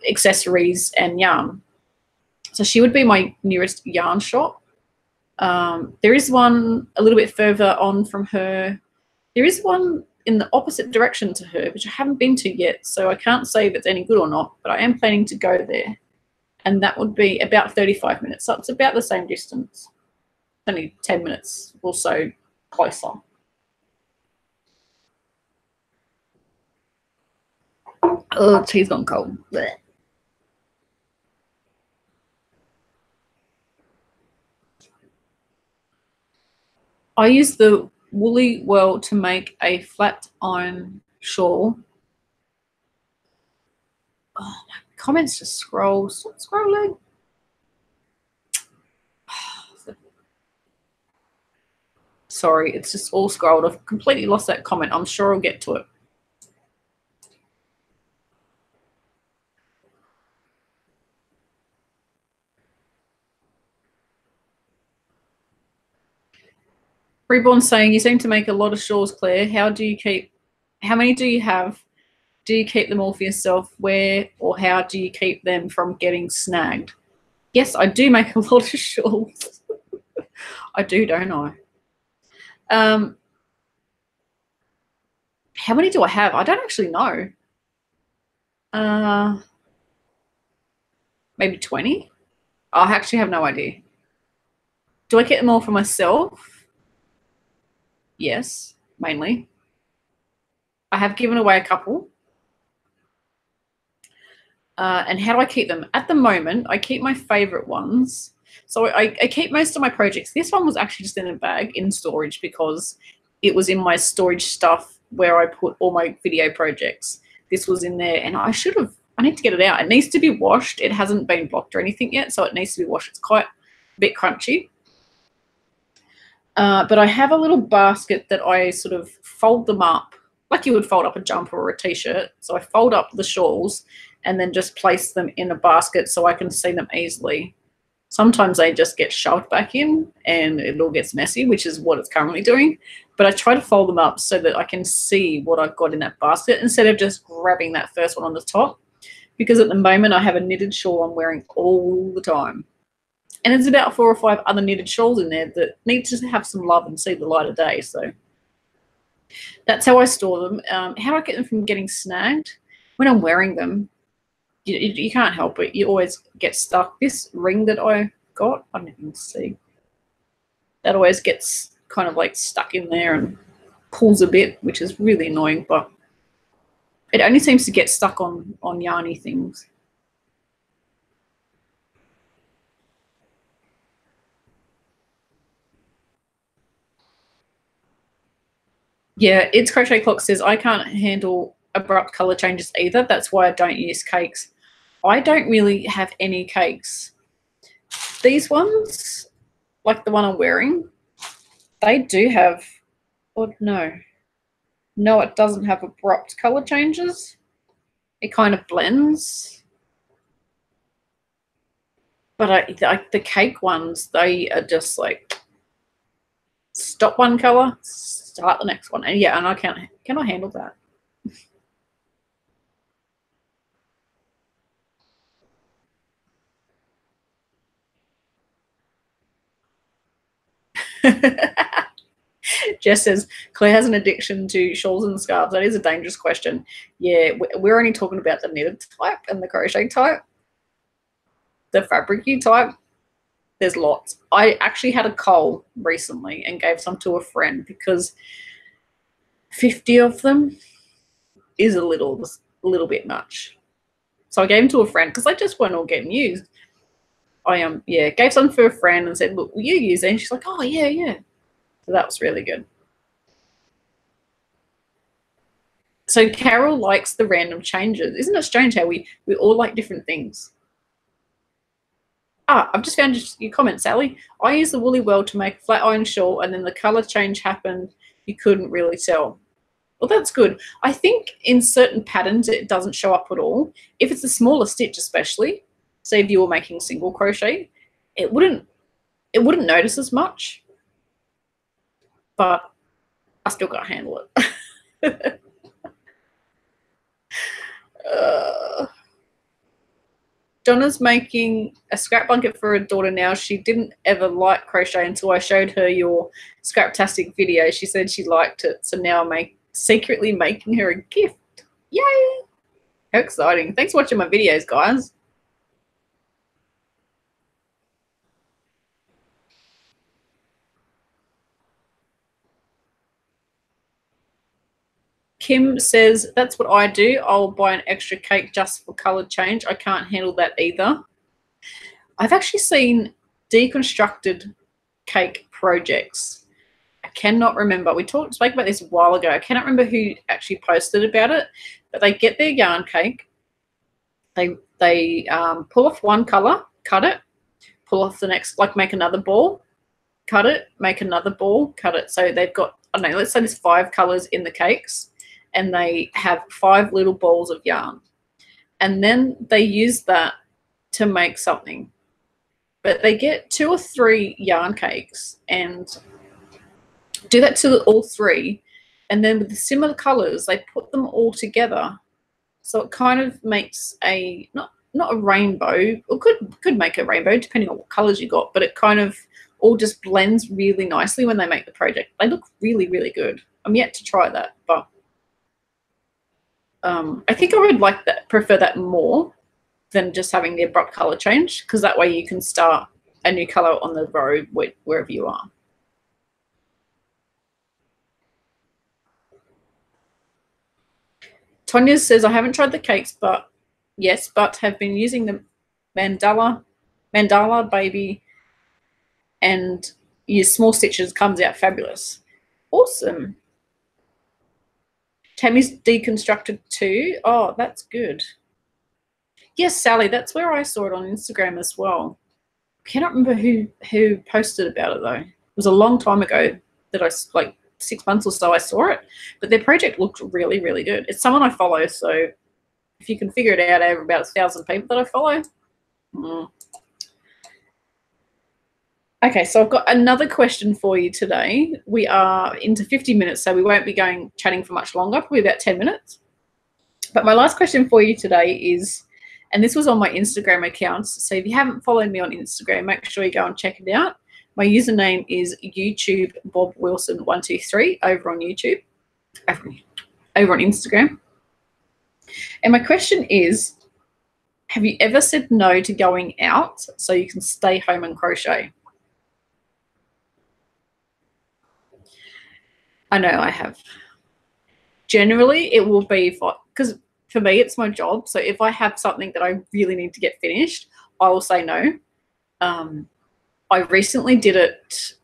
accessories, and yarn. So she would be my nearest yarn shop. There is one a little bit further on from her. There is one in the opposite direction to her, which I haven't been to yet, so I can't say if it's any good or not, but I am planning to go there. And that would be about 35 minutes. So it's about the same distance. Only 10 minutes or so closer. Oh, tea's gone cold. Blech. I use the woolly whirl to make a flat iron shawl. Oh, my comments just scroll. Stop scrolling. Sorry, it's just all scrolled. I've completely lost that comment. I'm sure I'll get to it. Reborn saying, you seem to make a lot of shawls, Claire. How many do you have? Do you keep them all for yourself? Where or how do you keep them from getting snagged? Yes, I do make a lot of shawls. I do, don't I? How many do I have? I don't actually know. Maybe 20? I actually have no idea. Do I keep them all for myself? Yes, mainly. I have given away a couple. And how do I keep them? At the moment, I keep my favorite ones. So I keep most of my projects. This one was actually just in a bag in storage because it was in my storage stuff where I put all my video projects. This was in there, and I need to get it out. It needs to be washed. It hasn't been blocked or anything yet, so it needs to be washed. It's quite a bit crunchy. But I have a little basket that I sort of fold them up like you would fold up a jumper or a t-shirt. So I fold up the shawls and then just place them in a basket so I can see them easily. Sometimes they just get shoved back in and it all gets messy, which is what it's currently doing. But I try to fold them up so that I can see what I've got in that basket instead of just grabbing that first one on the top. Because at the moment I have a knitted shawl I'm wearing all the time. And there's about 4 or 5 other knitted shawls in there that need to have some love and see the light of day. So that's how I store them. How do I get them from getting snagged? When I'm wearing them, you can't help it. You always get stuck. This ring that I got, I don't even see. That always gets kind of like stuck in there and pulls a bit, which is really annoying, but it only seems to get stuck on yarny things. Yeah, It's Crochet Clock says, I can't handle abrupt colour changes either. That's why I don't use cakes. I don't really have any cakes. These ones, like the one I'm wearing, they do have, oh no, it doesn't have abrupt colour changes. It kind of blends. But the cake ones, they are just like, stop one colour, start the next one. And yeah, and I can I handle that? Jess says, Claire has an addiction to shawls and scarves. That is a dangerous question. Yeah, we're only talking about the knitted type and the crochet type. The fabricy type, there's lots. I actually had a cull recently and gave some to a friend because 50 of them is a little bit much. So I gave them to a friend because they just weren't all getting used. I gave some for a friend and said, look, will you use it? And she's like, oh, yeah. So that was really good. So Carol likes the random changes. Isn't it strange how we all like different things? Ah, I've just found your comment, Sally. I used the woolly well to make a flat iron shawl, and then the colour change happened. You couldn't really tell. Well, that's good. I think in certain patterns it doesn't show up at all. If it's a smaller stitch especially, say if you were making single crochet, it wouldn't notice as much. But I still can't handle it. Donna's making a scrap blanket for her daughter now. She didn't ever like crochet until I showed her your Scraptastic video. She said she liked it, so now I'm secretly making her a gift. Yay! How exciting. Thanks for watching my videos, guys. Kim says, that's what I do. I'll buy an extra cake just for colour change. I can't handle that either. I've actually seen deconstructed cake projects. I cannot remember. We spoke about this a while ago. I cannot remember who actually posted about it, but they get their yarn cake. They pull off one colour, cut it, pull off the next, like make another ball, cut it, make another ball, cut it. So they've got, I don't know, let's say there's 5 colours in the cakes, and they have 5 little balls of yarn. And then they use that to make something. But they get 2 or 3 yarn cakes and do that to all 3. And then with the similar colours, they put them all together. So it kind of makes a, not a rainbow, or could make a rainbow depending on what colours you got, but it kind of all just blends really nicely when they make the project. They look really, really good. I'm yet to try that, but I think I would prefer that more than just having the abrupt colour change, because that way you can start a new colour on the row wherever you are. Tonya says, I haven't tried the cakes, but have been using the mandala baby and use small stitches, comes out fabulous. Awesome. Tammy's deconstructed too. Oh, that's good. Yes, Sally, that's where I saw it on Instagram as well. I cannot remember who posted about it though. It was a long time ago that like 6 months or so I saw it, but their project looked really, really good. It's someone I follow, so if you can figure it out, I have about 1,000 people that I follow. Okay, so I've got another question for you today. We are into 50 minutes, so we won't be chatting for much longer, probably about 10 minutes. But my last question for you today is, and this was on my Instagram accounts, so if you haven't followed me on Instagram, make sure you go and check it out. My username is YouTube Bob Wilson 123 over on YouTube, over on Instagram. And my question is, have you ever said no to going out so you can stay home and crochet? I know I have. Generally, it will be because for me, it's my job. So if I have something that I really need to get finished, I will say no. I recently did it.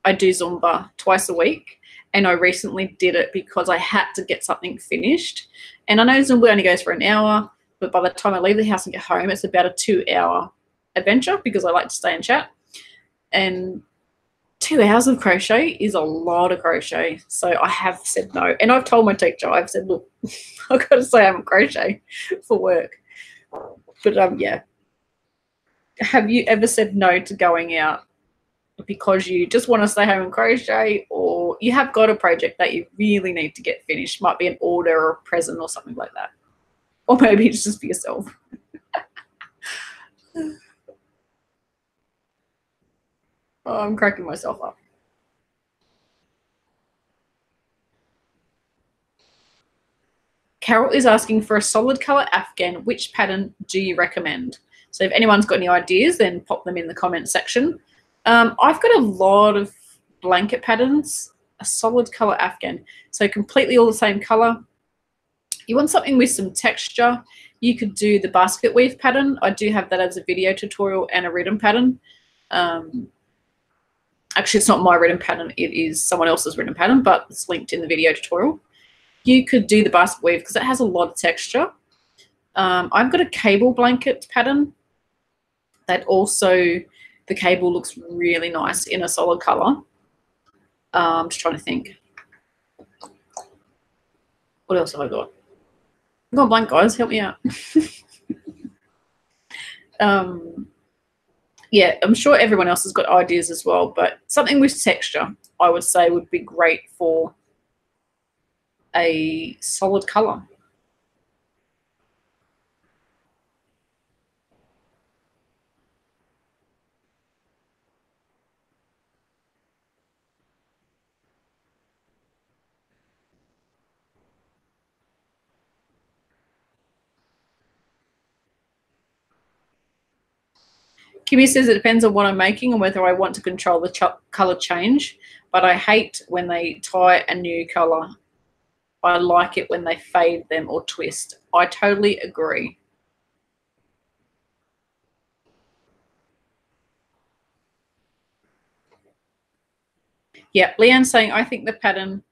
I do Zumba twice a week, and I recently did it because I had to get something finished. And I know Zumba only goes for an hour, but by the time I leave the house and get home, it's about a 2-hour adventure because I like to stay and chat. And 2 hours of crochet is a lot of crochet. So I have said no. And I've told my teacher, I've said, look, I've got to say I'm crochet for work. But yeah. Have you ever said no to going out because you just want to stay home and crochet, or you have got a project that you really need to get finished? Might be an order or a present or something like that. Or maybe it's just for yourself. Oh, I'm cracking myself up. Carol is asking for a solid colour Afghan. Which pattern do you recommend? So if anyone's got any ideas, then pop them in the comment section. I've got a lot of blanket patterns, a solid colour Afghan. So completely all the same colour. You want something with some texture, you could do the basket weave pattern. I do have that as a video tutorial and a written pattern. Actually, it's not my written pattern, it is someone else's written pattern, but it's linked in the video tutorial. You could do the basket weave because it has a lot of texture. I've got a cable blanket pattern that also, the cable looks really nice in a solid color. I'm just trying to think. What else have I got? I've got blank, guys. Help me out. Yeah, I'm sure everyone else has got ideas as well, but something with texture, I would say, would be great for a solid color. Kimmy says it depends on what I'm making and whether I want to control the color change, but I hate when they tie a new color. I like it when they fade them or twist. I totally agree. Yeah, Leanne's saying, I think the pattern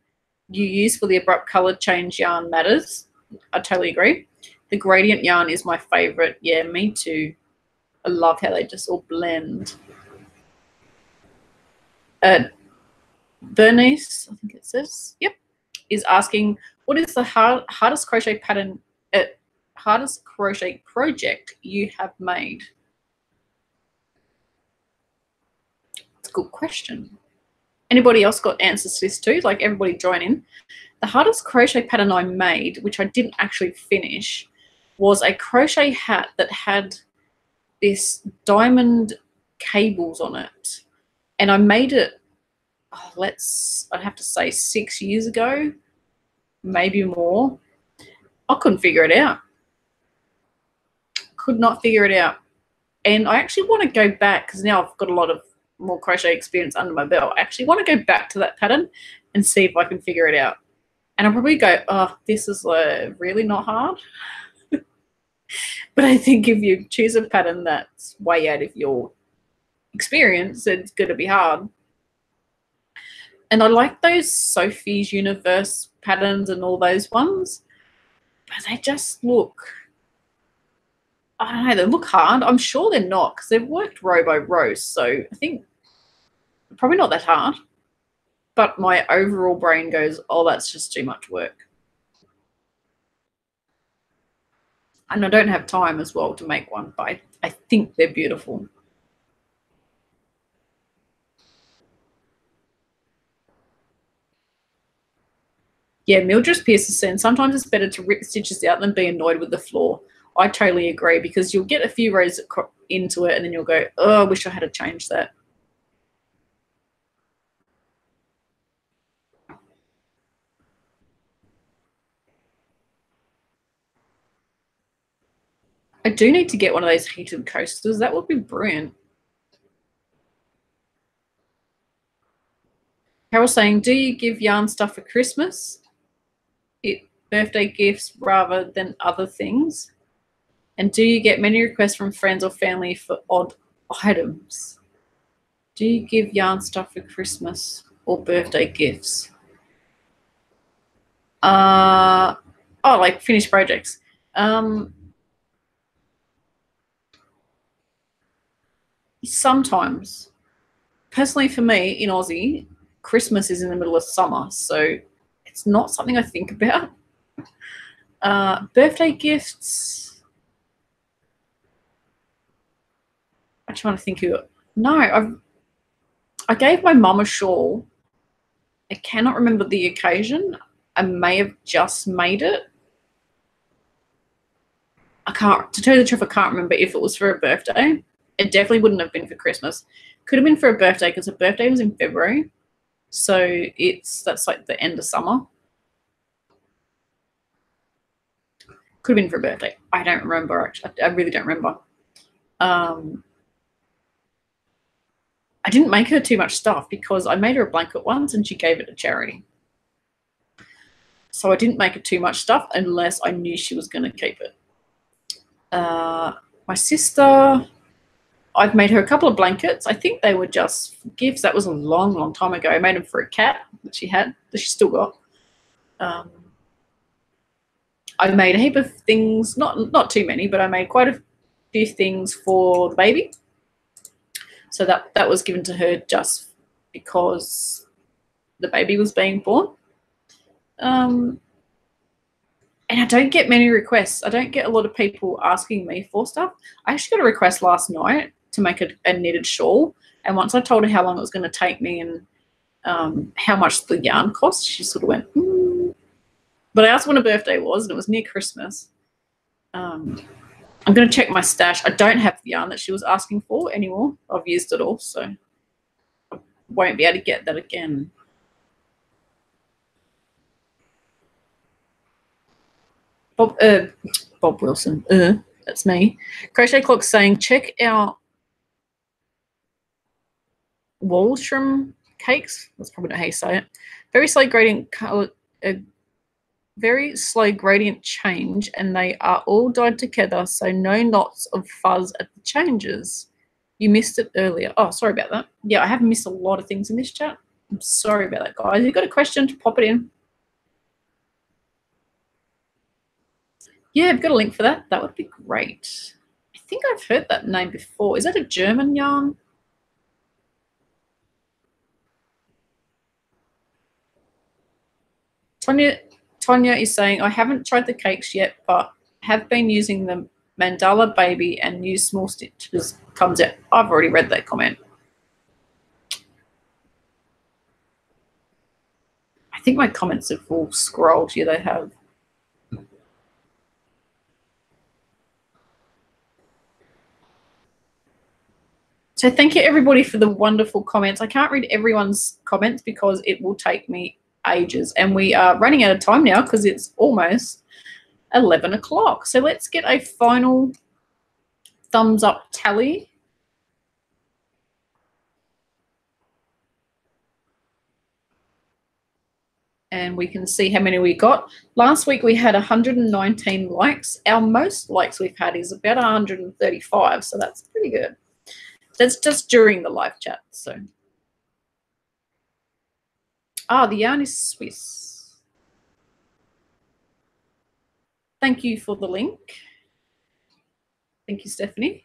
you use for the abrupt color change yarn matters. I totally agree. The gradient yarn is my favorite. Yeah, me too. I love how they just all blend. Bernice, I think it says, yep, is asking, what is the hardest crochet pattern, hardest crochet project you have made? It's a good question. Anybody else got answers to this too? Like, everybody join in. The hardest crochet pattern I made, which I didn't actually finish, was a crochet hat that had this diamond cables on it. And I made it, I'd have to say 6 years ago, maybe more. I couldn't figure it out. Could not figure it out. And I actually want to go back, because now I've got a lot of more crochet experience under my belt. I actually want to go back to that pattern and see if I can figure it out. And I'll probably go, oh, this is really not hard. But I think if you choose a pattern that's way out of your experience, it's going to be hard. And I like those Sophie's Universe patterns and all those ones, but they just look, I don't know, they look hard. I'm sure they're not, because they've worked row by row, so I think probably not that hard. But my overall brain goes, oh, that's just too much work. And I don't have time as well to make one, but I think they're beautiful. Yeah, Mildred Pierce is saying sometimes it's better to rip stitches out than be annoyed with the floor. I totally agree, because you'll get a few rows into it and then you'll go, oh, I wish I had to change that. I do need to get one of those heated coasters. That would be brilliant. Carol's saying, do you give yarn stuff for Christmas? Birthday gifts rather than other things? And do you get many requests from friends or family for odd items? Do you give yarn stuff for Christmas or birthday gifts? Oh, like finished projects. Sometimes. Personally, for me, in Aussie, Christmas is in the middle of summer, so it's not something I think about. Birthday gifts. I'm trying to think who. No, I gave my mum a shawl. I cannot remember the occasion. I may have just made it. To tell you the truth, I can't remember if it was for a birthday. It definitely wouldn't have been for Christmas. Could have been for a birthday, because her birthday was in February. So that's like the end of summer. Could have been for a birthday. I don't remember, actually. I really don't remember. I didn't make her too much stuff, because I made her a blanket once and she gave it to charity. So I didn't make her too much stuff unless I knew she was going to keep it. My sister, I've made her a couple of blankets. I think they were just gifts. That was a long, long time ago. I made them for a cat that she had, that she still got. I made a heap of things, not too many, but I made quite a few things for the baby. So that was given to her just because the baby was being born. And I don't get many requests. I don't get a lot of people asking me for stuff. I actually got a request last night to make a knitted shawl. And once I told her how long it was going to take me and how much the yarn cost, she sort of went, But I asked when her birthday was, and it was near Christmas. I'm going to check my stash. I don't have the yarn that she was asking for anymore. I've used it all, so I won't be able to get that again. Bob Wilson, that's me. Crochet Clock saying, check out Walsham cakes. That's probably not how you say it. Very slow gradient color, very slow gradient change, and they are all dyed together, so no knots of fuzz at the changes. You missed it earlier. Oh, sorry about that. Yeah, I have missed a lot of things in this chat. I'm sorry about that, guys. If you've got a question, to pop it in. Yeah, I've got a link for that. That would be great. I think I've heard that name before. Is that a German yarn? Tonya is saying, I haven't tried the cakes yet, but have been using the Mandala Baby and use small stitches. Comes out. I've already read that comment. I think my comments have all scrolled. Yeah, they have. So thank you, everybody, for the wonderful comments. I can't read everyone's comments because it will take me ages. And we are running out of time now because it's almost 11 o'clock. So let's get a final thumbs up tally. And we can see how many we got. Last week we had 119 likes. Our most likes we've had is about 135, so that's pretty good. That's just during the live chat. So, the yarn is Swiss. Thank you for the link. Thank you, Stephanie.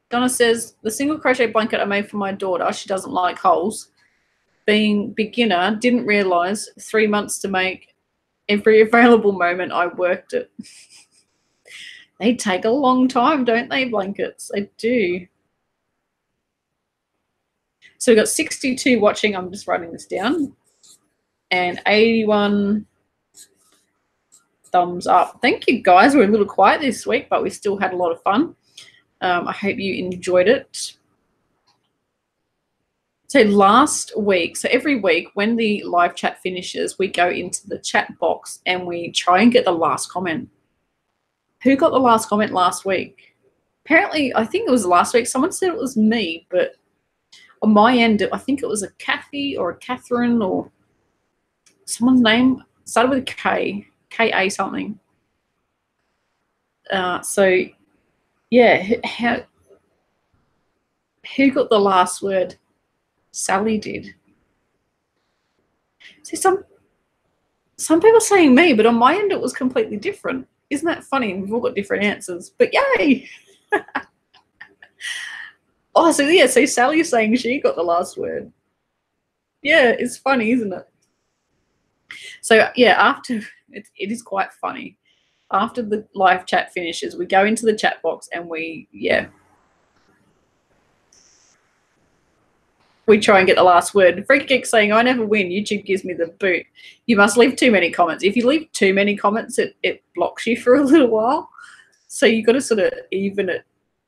Donna says, the single crochet blanket I made for my daughter, she doesn't like holes. Being beginner, didn't realise 3 months to make. Every available moment I worked it. They take a long time, don't they, blankets? They do. So we've got 62 watching. I'm just writing this down. And 81 thumbs up. Thank you, guys. We're a little quiet this week, but we still had a lot of fun. I hope you enjoyed it. So last week, so every week when the live chat finishes, we go into the chat box and we try and get the last comment. Who got the last comment last week? Apparently, I think it was last week. Someone said it was me, but on my end, I think it was a Kathy or a Catherine or someone's name started with a K, K-A something. So, yeah, who got the last word? Sally did. See, some people saying me, but on my end it was completely different. Isn't that funny? We've all got different answers, but yay! Oh, so yeah, so Sally's saying she got the last word. Yeah, it's funny, isn't it? So yeah, after it is quite funny. After the live chat finishes, we go into the chat box and we try and get the last word. Freak Geek saying, I never win. YouTube gives me the boot. You must leave too many comments. If you leave too many comments, it blocks you for a little while. So you've got to sort of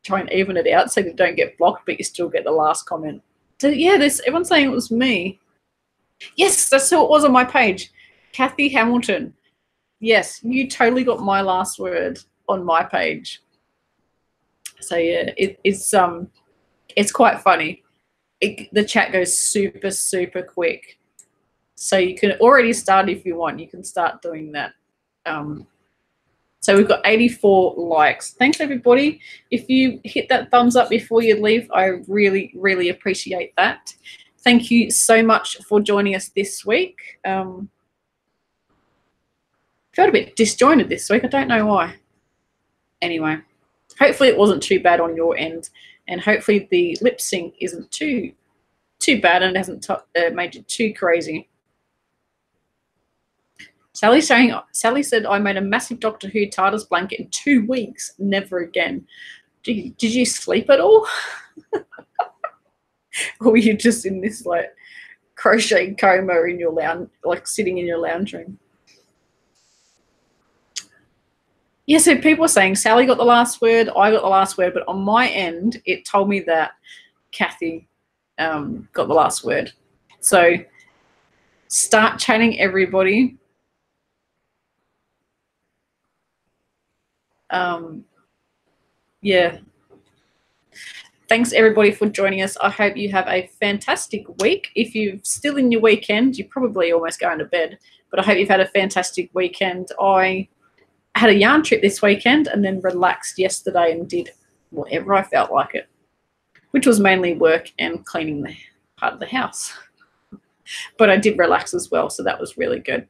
try and even it out so you don't get blocked, but you still get the last comment. So yeah, everyone's saying it was me. Yes, that's who it was on my page. Kathy Hamilton. Yes, you totally got my last word on my page. So yeah, it's quite funny. The chat goes super, super quick. So you can already start if you want. You can start doing that. So we've got 84 likes. Thanks, everybody. If you hit that thumbs up before you leave, I really, really appreciate that. Thank you so much for joining us this week. Felt a bit disjointed this week. I don't know why. Anyway, hopefully it wasn't too bad on your end, and hopefully the lip sync isn't too bad and it hasn't made you too crazy. Sally said, I made a massive Doctor Who TARDIS blanket in 2 weeks. Never again. Did you sleep at all? Or were you just in this like crochet coma in your lounge, like sitting in your lounge room? Yeah, so people are saying Sally got the last word, I got the last word, but on my end, it told me that Kathy got the last word. So start chatting, everybody. Yeah. Thanks, everybody, for joining us. I hope you have a fantastic week. If you're still in your weekend, you're probably almost going to bed, but I hope you've had a fantastic weekend. I had a yarn trip this weekend and then relaxed yesterday and did whatever I felt like it, which was mainly work and cleaning the part of the house. But I did relax as well, so that was really good.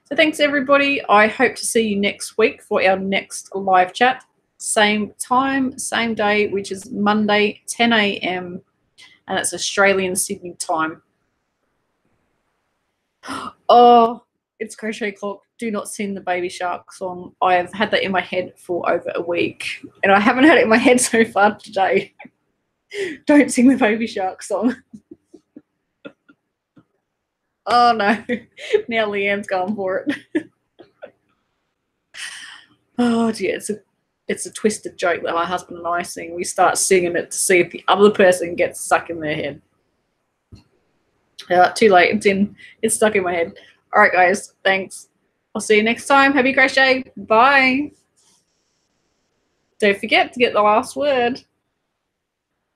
So thanks, everybody. I hope to see you next week for our next live chat. Same time, same day, which is Monday, 10 a.m. and it's Australian Sydney time. Oh, it's Crochet Clock. Do not sing the Baby Shark song. I have had that in my head for over a week, and I haven't had it in my head so far today. Don't sing the Baby Shark song. Oh, no. Now Leanne's going for it. Oh, dear. It's a twisted joke that my husband and I sing. We start singing it to see if the other person gets stuck in their head. Too late. It's stuck in my head. All right, guys. Thanks. I'll see you next time. Happy crochet. Bye. Don't forget to get the last word.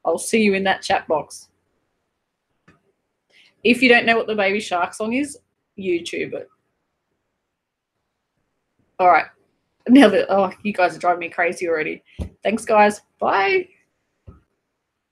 I'll see you in that chat box. If you don't know what the Baby Shark song is, YouTube it. All right. Now that, oh, you guys are driving me crazy already. Thanks, guys. Bye.